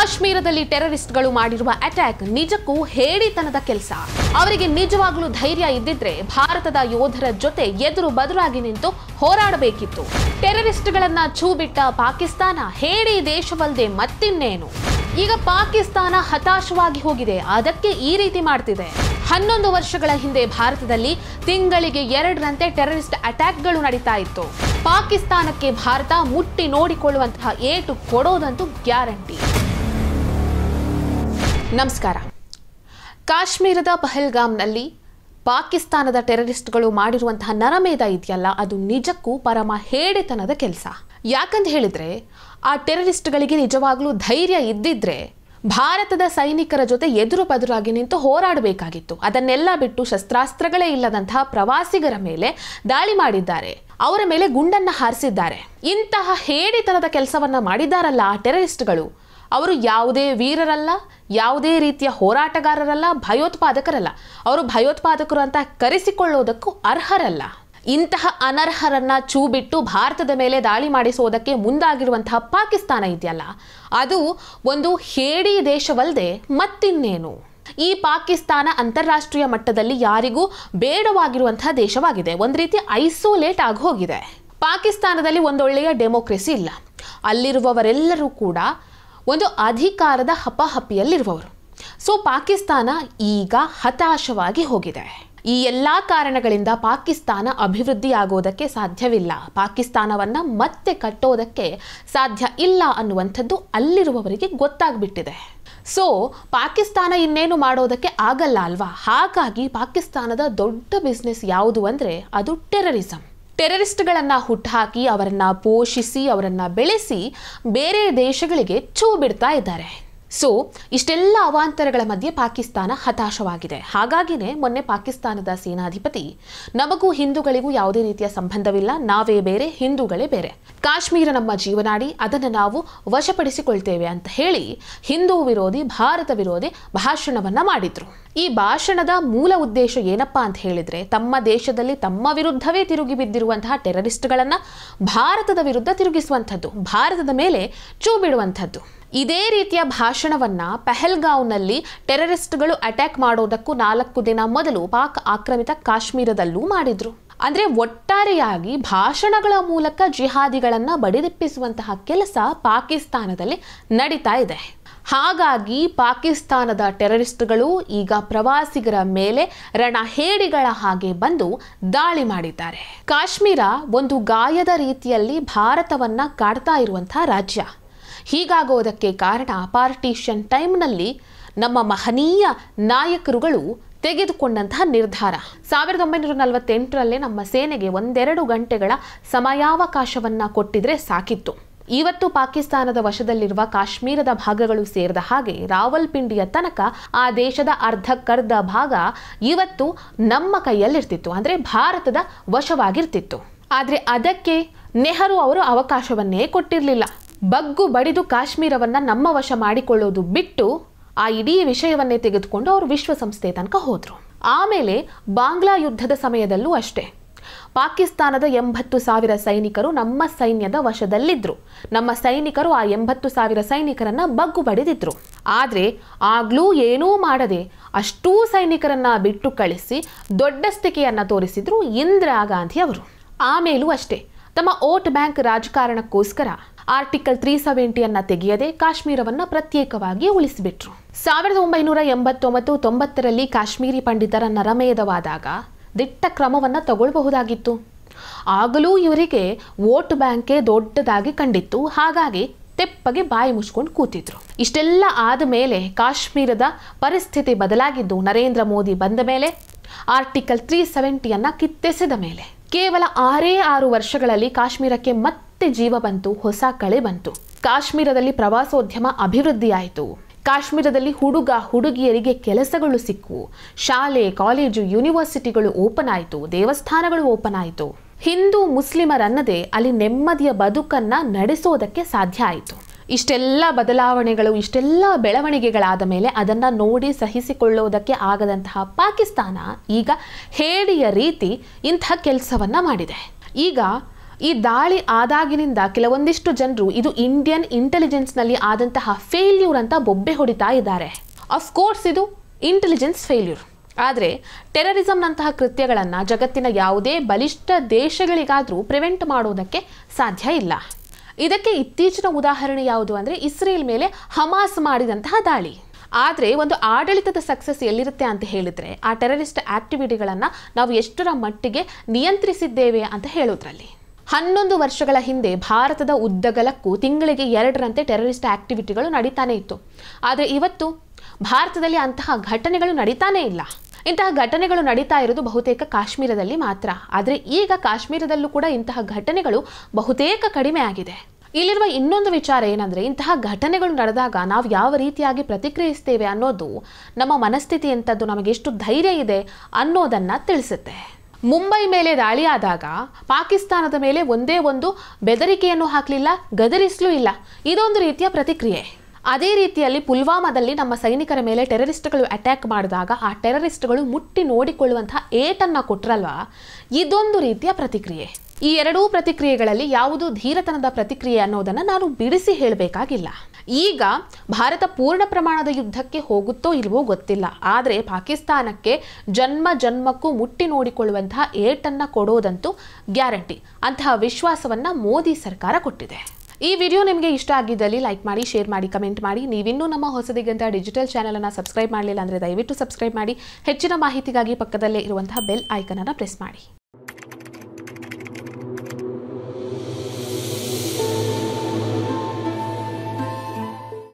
ಕಾಶ್ಮೀರದಲ್ಲಿ ಟೆರರಿಸ್ಟ್ಗಳು ಮಾಡಿರುವ ಅಟ್ಯಾಕ್ ನಿಜಕ್ಕೂ ಹೇಡಿತನದ ಕೆಲಸ. ಅವರಿಗೆ ನಿಜವಾಗಲೂ ಧೈರ್ಯ ಇದ್ದಿದ್ರೆ ಭಾರತದ ಯೋಧರ ಜೊತೆ ಎದುರು ಬದುರಾಗಿ ನಿಂತು ಹೋರಾಡಬೇಕಿತ್ತು. ಟೆರರಿಸ್ಟ್ಗಳನ್ನ ಛೂ ಬಿಟ್ಟ ಪಾಕಿಸ್ತಾನ ಹೇಡಿ ದೇಶವಲ್ಲದೆ ಮತ್ತಿನ್ನೇನು. ಈಗ ಪಾಕಿಸ್ತಾನ ಹತಾಶವಾಗಿ ಹೋಗಿದೆ, ಅದಕ್ಕೆ ಈ ರೀತಿ ಮಾಡ್ತಿದೆ. 11 ವರ್ಷಗಳ ಹಿಂದೆ ಭಾರತದಲ್ಲಿ ತಿಂಗಳಿಗೆ 2ರಂತೆ ಟೆರರಿಸ್ಟ್ ಅಟ್ಯಾಕ್ಗಳು ನಡೀತಾ ಇತ್ತು. ಪಾಕಿಸ್ತಾನಕ್ಕೆ ಭಾರತ ಮುಟ್ಟಿ ನೋಡಿಕೊಳ್ಳುವಂತಹ ಏಟು ಕೊಡೋದಂತೂ ಗ್ಯಾರಂಟಿ. ನಮಸ್ಕಾರ. ಕಾಶ್ಮೀರದ ಪಹಲ್ಗಾಮ್ನಲ್ಲಿ ಪಾಕಿಸ್ತಾನದ ಟೆರರಿಸ್ಟ್ಗಳು ಮಾಡಿರುವಂತಹ ನರಮೇಧ ಇದೆಯಲ್ಲ, ಅದು ನಿಜಕ್ಕೂ ಪರಮ ಹೇಡಿತನದ ಕೆಲಸ. ಯಾಕಂತ ಹೇಳಿದ್ರೆ ಆ ಟೆರರಿಸ್ಟ್ಗಳಿಗೆ ನಿಜವಾಗ್ಲೂ ಧೈರ್ಯ ಇದ್ದಿದ್ರೆ ಭಾರತದ ಸೈನಿಕರ ಜೊತೆ ಎದುರು ಬದುರಾಗಿ ನಿಂತು ಹೋರಾಡಬೇಕಾಗಿತ್ತು. ಅದನ್ನೆಲ್ಲ ಬಿಟ್ಟು ಶಸ್ತ್ರಾಸ್ತ್ರಗಳೇ ಇಲ್ಲದಂತಹ ಪ್ರವಾಸಿಗರ ಮೇಲೆ ದಾಳಿ ಮಾಡಿದ್ದಾರೆ, ಅವರ ಮೇಲೆ ಗುಂಡನ್ನ ಹಾರಿಸಿದ್ದಾರೆ. ಇಂತಹ ಹೇಡಿತನದ ಕೆಲಸವನ್ನ ಮಾಡಿದಾರಲ್ಲ ಆ ಟೆರರಿಸ್ಟ್ಗಳು, ಅವರು ಯಾವುದೇ ವೀರರಲ್ಲ, ಯಾವುದೇ ರೀತಿಯ ಹೋರಾಟಗಾರರಲ್ಲ, ಭಯೋತ್ಪಾದಕರಲ್ಲ. ಅವರು ಭಯೋತ್ಪಾದಕರು ಅಂತ ಕರೆಸಿಕೊಳ್ಳೋದಕ್ಕೂ ಅರ್ಹರಲ್ಲ. ಇಂತಹ ಅನರ್ಹರನ್ನ ಛೂ ಬಿಟ್ಟು ಭಾರತದ ಮೇಲೆ ದಾಳಿ ಮಾಡಿಸೋದಕ್ಕೆ ಮುಂದಾಗಿರುವಂತಹ ಪಾಕಿಸ್ತಾನ ಇದೆಯಲ್ಲ, ಅದು ಒಂದು ಹೇಡಿ ದೇಶವಲ್ಲದೆ ಮತ್ತಿನ್ನೇನು. ಈ ಪಾಕಿಸ್ತಾನ ಅಂತಾರಾಷ್ಟ್ರೀಯ ಮಟ್ಟದಲ್ಲಿ ಯಾರಿಗೂ ಬೇಡವಾಗಿರುವಂತಹ ದೇಶವಾಗಿದೆ. ಒಂದು ರೀತಿ ಐಸೋಲೇಟ್ ಆಗಿ ಹೋಗಿದೆ. ಪಾಕಿಸ್ತಾನದಲ್ಲಿ ಒಂದೊಳ್ಳೆಯ ಡೆಮೋಕ್ರೆಸಿ ಇಲ್ಲ. ಅಲ್ಲಿರುವವರೆಲ್ಲರೂ ಕೂಡ ಒಂದು ಅಧಿಕಾರದ ಹಪಾಹಪಿಯಲ್ಲಿರುವವರು. ಸೊ ಪಾಕಿಸ್ತಾನ ಈಗ ಹತಾಶವಾಗಿ ಹೋಗಿದೆ. ಈ ಎಲ್ಲ ಕಾರಣಗಳಿಂದ ಪಾಕಿಸ್ತಾನ ಅಭಿವೃದ್ಧಿ ಆಗೋದಕ್ಕೆ ಸಾಧ್ಯವಿಲ್ಲ, ಪಾಕಿಸ್ತಾನವನ್ನ ಮತ್ತೆ ಕಟ್ಟೋದಕ್ಕೆ ಸಾಧ್ಯ ಇಲ್ಲ ಅನ್ನುವಂಥದ್ದು ಅಲ್ಲಿರುವವರಿಗೆ ಗೊತ್ತಾಗ್ಬಿಟ್ಟಿದೆ. ಸೊ ಪಾಕಿಸ್ತಾನ ಇನ್ನೇನು ಮಾಡೋದಕ್ಕೆ ಆಗಲ್ಲ ಅಲ್ವಾ. ಹಾಗಾಗಿ ಪಾಕಿಸ್ತಾನದ ದೊಡ್ಡ ಬಿಸ್ನೆಸ್ ಯಾವುದು ಅಂದರೆ ಅದು ಟೆರರಿಸಂ. ಟೆರರಿಸ್ಟ್ಗಳನ್ನು ಹುಟ್ಟುಹಾಕಿ ಅವರನ್ನು ಪೋಷಿಸಿ ಅವರನ್ನು ಬೆಳೆಸಿ ಬೇರೆ ದೇಶಗಳಿಗೆ ಛೂ ಬಿಡ್ತಾ ಇದ್ದಾರೆ. ಸೊ ಇಷ್ಟೆಲ್ಲ ಅವಾಂತರಗಳ ಮಧ್ಯೆ ಪಾಕಿಸ್ತಾನ ಹತಾಶವಾಗಿದೆ. ಹಾಗಾಗಿನೇ ಮೊನ್ನೆ ಪಾಕಿಸ್ತಾನದ ಸೇನಾಧಿಪತಿ ನಮಗೂ ಹಿಂದೂಗಳಿಗೂ ಯಾವುದೇ ರೀತಿಯ ಸಂಬಂಧವಿಲ್ಲ, ನಾವೇ ಬೇರೆ ಹಿಂದೂಗಳೇ ಬೇರೆ, ಕಾಶ್ಮೀರ ನಮ್ಮ ಜೀವನಾಡಿ, ಅದನ್ನು ನಾವು ವಶಪಡಿಸಿಕೊಳ್ತೇವೆ ಅಂತ ಹೇಳಿ ಹಿಂದೂ ವಿರೋಧಿ ಭಾರತ ವಿರೋಧಿ ಭಾಷಣವನ್ನ ಮಾಡಿದ್ರು. ಈ ಭಾಷಣದ ಮೂಲ ಉದ್ದೇಶ ಏನಪ್ಪಾ ಅಂತ ಹೇಳಿದ್ರೆ, ತಮ್ಮ ದೇಶದಲ್ಲಿ ತಮ್ಮ ವಿರುದ್ಧವೇ ತಿರುಗಿ ಬಿದ್ದಿರುವಂತಹ ಟೆರರಿಸ್ಟ್ಗಳನ್ನ ಭಾರತದ ವಿರುದ್ಧ ತಿರುಗಿಸುವಂಥದ್ದು, ಭಾರತದ ಮೇಲೆ ಚೂ ಬಿಡುವಂಥದ್ದು. ಇದೇ ರೀತಿಯ ಭಾಷಣವನ್ನ ಪಹಲ್ಗಾವ್ನಲ್ಲಿ ಟೆರರಿಸ್ಟ್ಗಳು ಅಟ್ಯಾಕ್ ಮಾಡೋದಕ್ಕೂ 4 ದಿನ ಮೊದಲು ಪಾಕ್ ಆಕ್ರಮಿತ ಕಾಶ್ಮೀರದಲ್ಲೂ ಮಾಡಿದ್ರು. ಅಂದ್ರೆ ಒಟ್ಟಾರೆಯಾಗಿ ಭಾಷಣಗಳ ಮೂಲಕ ಜಿಹಾದಿಗಳನ್ನ ಬಡಿದೆಪ್ಪಿಸುವಂತಹ ಕೆಲಸ ಪಾಕಿಸ್ತಾನದಲ್ಲಿ ನಡೀತಾ ಇದೆ. ಹಾಗಾಗಿ ಪಾಕಿಸ್ತಾನದ ಟೆರರಿಸ್ಟ್ಗಳು ಈಗ ಪ್ರವಾಸಿಗರ ಮೇಲೆ ರಣಹೇಡಿಗಳ ಹಾಗೆ ಬಂದು ದಾಳಿ ಮಾಡಿದ್ದಾರೆ. ಕಾಶ್ಮೀರ ಒಂದು ಗಾಯದ ರೀತಿಯಲ್ಲಿ ಭಾರತವನ್ನ ಕಾಡ್ತಾ ಇರುವಂತಹ ರಾಜ್ಯ. ಹೀಗಾಗೋದಕ್ಕೆ ಕಾರಣ ಪಾರ್ಟಿಷನ್ ಟೈಮ್ನಲ್ಲಿ ನಮ್ಮ ಮಹನೀಯ ನಾಯಕರುಗಳು ತೆಗೆದುಕೊಂಡಂತಹ ನಿರ್ಧಾರ. 1948ರಲ್ಲೇ ನಮ್ಮ ಸೇನೆಗೆ 1-2 ಗಂಟೆಗಳ ಸಮಯಾವಕಾಶವನ್ನ ಕೊಟ್ಟಿದ್ರೆ ಸಾಕಿತ್ತು. ಇವತ್ತು ಪಾಕಿಸ್ತಾನದ ವಶದಲ್ಲಿರುವ ಕಾಶ್ಮೀರದ ಭಾಗಗಳು ಸೇರಿದ ಹಾಗೆ ರಾವಲ್ಪಿಂಡಿಯ ತನಕ ಆ ದೇಶದ ಅರ್ಧಕ್ಕರ್ಧ ಭಾಗ ಇವತ್ತು ನಮ್ಮ ಕೈಯಲ್ಲಿರ್ತಿತ್ತು, ಅಂದ್ರೆ ಭಾರತದ ವಶವಾಗಿರ್ತಿತ್ತು. ಆದ್ರೆ ಅದಕ್ಕೆ ನೆಹರು ಅವರು ಅವಕಾಶವನ್ನೇ ಕೊಟ್ಟಿರಲಿಲ್ಲ. ಬಗ್ಗು ಬಡಿದು ಕಾಶ್ಮೀರವನ್ನ ನಮ್ಮ ವಶ ಮಾಡಿಕೊಳ್ಳೋದು ಬಿಟ್ಟು ಆ ಇಡೀ ವಿಷಯವನ್ನೇ ತೆಗೆದುಕೊಂಡು ಅವರು ವಿಶ್ವಸಂಸ್ಥೆ ತನಕ ಹೋದ್ರು. ಆಮೇಲೆ ಬಾಂಗ್ಲಾ ಯುದ್ಧದ ಸಮಯದಲ್ಲೂ ಅಷ್ಟೇ, ಪಾಕಿಸ್ತಾನದ 80,000 ಸೈನಿಕರು ನಮ್ಮ ಸೈನ್ಯದ ವಶದಲ್ಲಿದ್ರು. ನಮ್ಮ ಸೈನಿಕರು ಆ 80,000 ಸೈನಿಕರನ್ನ ಬಗ್ಗು ಬಡಿದಿದ್ರು. ಆದ್ರೆ ಆಗ್ಲೂ ಏನೂ ಮಾಡದೆ ಅಷ್ಟೂ ಸೈನಿಕರನ್ನ ಬಿಟ್ಟು ಕಳಿಸಿ ದೊಡ್ಡಸ್ತಿಕೆಯನ್ನ ತೋರಿಸಿದ್ರು ಇಂದಿರಾ ಗಾಂಧಿ ಅವರು. ಆಮೇಲೂ ಅಷ್ಟೇ, ತಮ್ಮ ವೋಟ್ ಬ್ಯಾಂಕ್ ರಾಜಕಾರಣಕ್ಕೋಸ್ಕರ ಆರ್ಟಿಕಲ್ 370 ತೆಗೆಯದೆ ಕಾಶ್ಮೀರವನ್ನ ಪ್ರತ್ಯೇಕವಾಗಿ ಉಳಿಸಿಬಿಟ್ರು. 1989-90ರಲ್ಲಿ ಕಾಶ್ಮೀರಿ ಪಂಡಿತರ ನರಮೇಧವಾದಾಗ ದಿಟ್ಟ ಕ್ರಮವನ್ನ ತಗೊಳ್ಬಹುದಾಗಿತ್ತು. ಆಗಲೂ ಇವರಿಗೆ ವೋಟ್ ಬ್ಯಾಂಕೇ ದೊಡ್ಡದಾಗಿ ಕಂಡಿತ್ತು. ಹಾಗಾಗಿ ತೆಪ್ಪಗೆ ಬಾಯಿ ಮುಚ್ಕೊಂಡು ಕೂತಿದ್ರು. ಇಷ್ಟೆಲ್ಲ ಆದ ಮೇಲೆ ಕಾಶ್ಮೀರದ ಪರಿಸ್ಥಿತಿ ಬದಲಾಗಿದ್ದು ನರೇಂದ್ರ ಮೋದಿ ಬಂದ ಮೇಲೆ, ಆರ್ಟಿಕಲ್ 370 ಕಿತ್ತೆಸೆದ ಮೇಲೆ. ಕೇವಲ 6 ವರ್ಷಗಳಲ್ಲಿ ಕಾಶ್ಮೀರಕ್ಕೆ ಮತ್ತೆ ಜೀವ ಬಂತು, ಹೊಸ ಕಳೆ ಬಂತು. ಕಾಶ್ಮೀರದಲ್ಲಿ ಪ್ರವಾಸೋದ್ಯಮ ಅಭಿವೃದ್ಧಿ ಆಯಿತು. ಕಾಶ್ಮೀರದಲ್ಲಿ ಹುಡುಗಿಯರಿಗೆ ಕೆಲಸಗಳು ಸಿಕ್ಕವು. ಶಾಲೆ, ಕಾಲೇಜು, ಯೂನಿವರ್ಸಿಟಿಗಳು ಓಪನ್ ಆಯಿತು, ದೇವಸ್ಥಾನಗಳು ಓಪನ್ ಆಯಿತು. ಹಿಂದೂ ಮುಸ್ಲಿಮರನ್ನದೇ ಅಲ್ಲಿ ನೆಮ್ಮದಿಯ ಬದುಕನ್ನ ನಡೆಸೋದಕ್ಕೆ ಸಾಧ್ಯ ಆಯಿತು. ಇಷ್ಟೆಲ್ಲ ಬದಲಾವಣೆಗಳು, ಇಷ್ಟೆಲ್ಲ ಬೆಳವಣಿಗೆಗಳಾದ ಮೇಲೆ ಅದನ್ನ ನೋಡಿ ಸಹಿಸಿಕೊಳ್ಳೋದಕ್ಕೆ ಆಗದಂತಹ ಪಾಕಿಸ್ತಾನ ಈಗ ಹೇಡಿಯ ರೀತಿ ಇಂಥ ಕೆಲಸವನ್ನ ಮಾಡಿದೆ. ಈಗ ಈ ದಾಳಿ ಆದಾಗಿನಿಂದ ಕೆಲವೊಂದಿಷ್ಟು ಜನರು ಇದು ಇಂಡಿಯನ್ ಇಂಟೆಲಿಜೆನ್ಸ್ನಲ್ಲಿ ಆದಂತಹ ಫೇಲ್ಯೂರ್ ಅಂತ ಬೊಬ್ಬೆ ಹೊಡಿತಾ ಇದ್ದಾರೆ. ಅಫ್ಕೋರ್ಸ್ ಇದು ಇಂಟೆಲಿಜೆನ್ಸ್ ಫೇಲ್ಯೂರ್. ಆದರೆ ಟೆರರಿಸಂನಂತಹ ಕೃತ್ಯಗಳನ್ನು ಜಗತ್ತಿನ ಯಾವುದೇ ಬಲಿಷ್ಠ ದೇಶಗಳಿಗಾದರೂ ಪ್ರಿವೆಂಟ್ ಮಾಡೋದಕ್ಕೆ ಸಾಧ್ಯ ಇಲ್ಲ. ಇದಕ್ಕೆ ಇತ್ತೀಚಿನ ಉದಾಹರಣೆ ಯಾವುದು ಅಂದರೆ ಇಸ್ರೇಲ್ ಮೇಲೆ ಹಮಾಸ್ ಮಾಡಿದಂತಹ ದಾಳಿ. ಆದರೆ ಒಂದು ಆಡಳಿತದ ಸಕ್ಸಸ್ ಎಲ್ಲಿರುತ್ತೆ ಅಂತ ಹೇಳಿದರೆ ಆ ಟೆರರಿಸ್ಟ್ ಆಕ್ಟಿವಿಟಿಗಳನ್ನು ನಾವು ಎಷ್ಟರ ಮಟ್ಟಿಗೆ ನಿಯಂತ್ರಿಸಿದ್ದೇವೆ ಅಂತ ಹೇಳೋದ್ರಲ್ಲಿ. 11 ವರ್ಷಗಳ ಹಿಂದೆ ಭಾರತದ ಉದ್ದಗಲಕ್ಕೂ ತಿಂಗಳಿಗೆ 2ರಂತೆ ಟೆರರಿಸ್ಟ್ ಆಕ್ಟಿವಿಟಿಗಳು ನಡೀತಾನೆ ಇತ್ತು. ಆದರೆ ಇವತ್ತು ಭಾರತದಲ್ಲಿ ಅಂತಹ ಘಟನೆಗಳು ನಡೀತಾನೇ ಇಲ್ಲ. ಇಂತಹ ಘಟನೆಗಳು ನಡೀತಾ ಇರೋದು ಬಹುತೇಕ ಕಾಶ್ಮೀರದಲ್ಲಿ ಮಾತ್ರ. ಆದರೆ ಈಗ ಕಾಶ್ಮೀರದಲ್ಲೂ ಕೂಡ ಇಂತಹ ಘಟನೆಗಳು ಬಹುತೇಕ ಕಡಿಮೆ ಆಗಿದೆ. ಇಲ್ಲಿರುವ ಇನ್ನೊಂದು ವಿಚಾರ ಏನಂದರೆ, ಇಂತಹ ಘಟನೆಗಳು ನಡೆದಾಗ ನಾವು ಯಾವ ರೀತಿಯಾಗಿ ಪ್ರತಿಕ್ರಿಯಿಸ್ತೇವೆ ಅನ್ನೋದು ನಮ್ಮ ಮನಸ್ಥಿತಿ ಎಂಥದ್ದು, ನಮಗೆಷ್ಟು ಧೈರ್ಯ ಇದೆ ಅನ್ನೋದನ್ನು ತಿಳಿಸುತ್ತೆ. ಮುಂಬೈ ಮೇಲೆ ದಾಳಿ ಆದಾಗ ಪಾಕಿಸ್ತಾನದ ಮೇಲೆ ಒಂದೇ ಒಂದು ಬೆದರಿಕೆಯನ್ನು ಹಾಕಲಿಲ್ಲ, ಗದರಿಸಲೂ ಇಲ್ಲ. ಇದೊಂದು ರೀತಿಯ ಪ್ರತಿಕ್ರಿಯೆ. ಅದೇ ರೀತಿಯಲ್ಲಿ ಪುಲ್ವಾಮಾದಲ್ಲಿ ನಮ್ಮ ಸೈನಿಕರ ಮೇಲೆ ಟೆರರಿಸ್ಟ್ಗಳು ಅಟ್ಯಾಕ್ ಮಾಡಿದಾಗ ಆ ಟೆರರಿಸ್ಟ್ಗಳು ಮುಟ್ಟಿ ನೋಡಿಕೊಳ್ಳುವಂತಹ ಏಟನ್ನು ಕೊಟ್ರಲ್ವಾ, ಇದೊಂದು ರೀತಿಯ ಪ್ರತಿಕ್ರಿಯೆ. ಈ ಎರಡೂ ಪ್ರತಿಕ್ರಿಯೆಗಳಲ್ಲಿ ಯಾವುದು ಧೀರತನದ ಪ್ರತಿಕ್ರಿಯೆ ಅನ್ನೋದನ್ನು ನಾನು ಬಿಡಿಸಿ ಹೇಳಬೇಕಾಗಿಲ್ಲ. ಈಗ ಭಾರತ ಪೂರ್ಣ ಪ್ರಮಾಣದ ಯುದ್ಧಕ್ಕೆ ಹೋಗುತ್ತೋ ಇಲ್ವೋ ಗೊತ್ತಿಲ್ಲ. ಆದರೆ ಪಾಕಿಸ್ತಾನಕ್ಕೆ ಜನ್ಮಕ್ಕೂ ಮುಟ್ಟಿ ನೋಡಿಕೊಳ್ಳುವಂತಹ ಏಟನ್ನು ಕೊಡೋದಂತೂ ಗ್ಯಾರಂಟಿ. ಅಂತಹ ವಿಶ್ವಾಸವನ್ನು ಮೋದಿ ಸರ್ಕಾರ ಕೊಟ್ಟಿದೆ. ಈ ವಿಡಿಯೋ ನಿಮಗೆ ಇಷ್ಟ ಆಗಿದ್ದಲ್ಲಿ ಲೈಕ್ ಮಾಡಿ, ಶೇರ್ ಮಾಡಿ, ಕಮೆಂಟ್ ಮಾಡಿ. ನೀವಿನ್ನೂ ನಮ್ಮ ಹೊಸದಿಗಂತ ಡಿಜಿಟಲ್ ಚಾನಲನ್ನು ಸಬ್ಸ್ಕ್ರೈಬ್ ಮಾಡಲಿಲ್ಲ ಅಂದರೆ ದಯವಿಟ್ಟು ಸಬ್ಸ್ಕ್ರೈಬ್ ಮಾಡಿ. ಹೆಚ್ಚಿನ ಮಾಹಿತಿಗಾಗಿ ಪಕ್ಕದಲ್ಲೇ ಇರುವಂತಹ ಬೆಲ್ ಐಕನನ್ನು ಪ್ರೆಸ್ ಮಾಡಿ.